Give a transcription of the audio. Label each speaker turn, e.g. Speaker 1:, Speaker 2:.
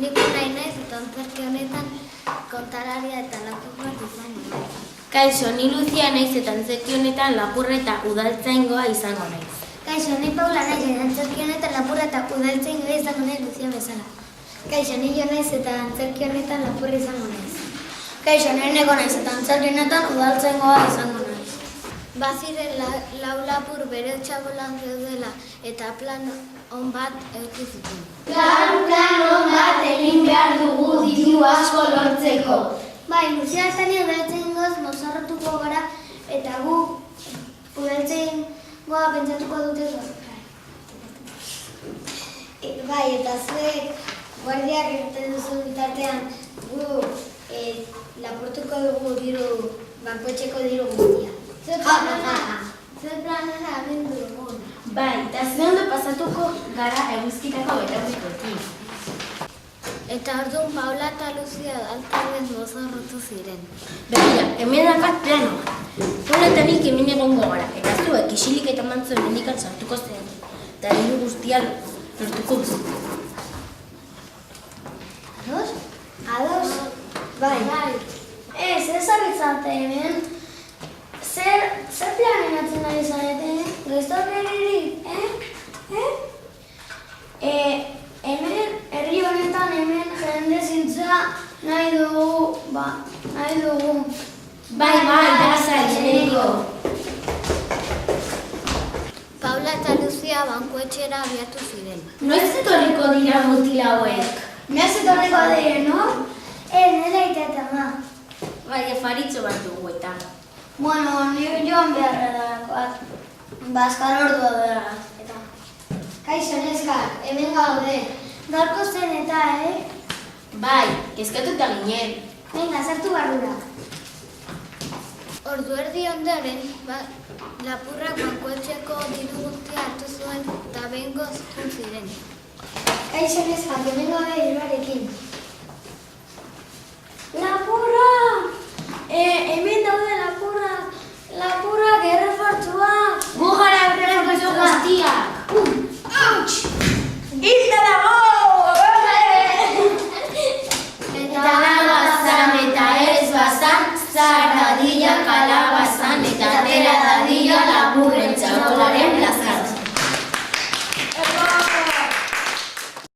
Speaker 1: Nik nahi naiz eta antzerki honetan kontalaria eta lapur bat izango naiz.
Speaker 2: Kaixo, ni Lucia naiz eta antzerki honetan lapurra eta udaltzaingoa izango naiz.
Speaker 1: Kaixo, ni Paula naiz eta antzerki honetan lapurra eta udaltzaingoa izango naiz Lucia bezala. Kaixo, ni Jo naiz eta antzerki honetan lapurra izango naiz. Kaixo, ni Eneko naiz eta antzerki honetan udaltzaingoa izango naiz. Baziren lau lapur bere txabolan zeudela eta plan on bat eduki zuten.
Speaker 3: Plan on bat egin behar dugu diru asko lortzeko.
Speaker 1: Bai, Lucia eta ni udaltzaingoz mozorrotuko gara eta gu udaltzaingoa pentsatuko dute zorra. Bai, eta zuek guardiak egiten duzu bitartean gu lapurtuko dugu diru, bankotxeko diru guztia. Zer planera abendu dugun.
Speaker 2: Bai, eta ze ondo pasatuko gara eguzkitako betaurrekoekin.
Speaker 1: Eta orduan Paula eta Lucia altarren mozorrotu ziren.
Speaker 2: Begira, hemen dakat planoa. Paula eta nik hemen egongo gara, eta zuek isilik eta mantzuen mendikan sartuko zen. Eta diru guztia lortuko duzu.
Speaker 1: Ados? Ados? Bai. Ez abitzarte hemen. Zer planeratzen ari zarete, Gaiztok herririk, Hemen, herri honetan hemen jende zintza nahi dugu.
Speaker 2: Bai, lasai, Eneko.
Speaker 1: Paula eta Lucia bankuetxera abiatu ziren.
Speaker 2: Noiz etorriko dira mutil hauek?
Speaker 3: Noiz etorriko dira, no?
Speaker 1: Nela eta eta ma.
Speaker 2: Bai, afaritxo bat dugu eta.
Speaker 3: Bueno, nire joan beharra da, bazkar ordua beharra, eta.
Speaker 1: Kaixo, neskak, hemen gaude. Gaurko zen eta,
Speaker 2: Bai, kezkatuta ginen.
Speaker 1: Venga, sartu barrura. Ordu erdi ondoren, lapurrak bankuetxeko diru guztia hartu zuen eta behingoz jun ziren. Kaixo, neskak, hemen gaude diruak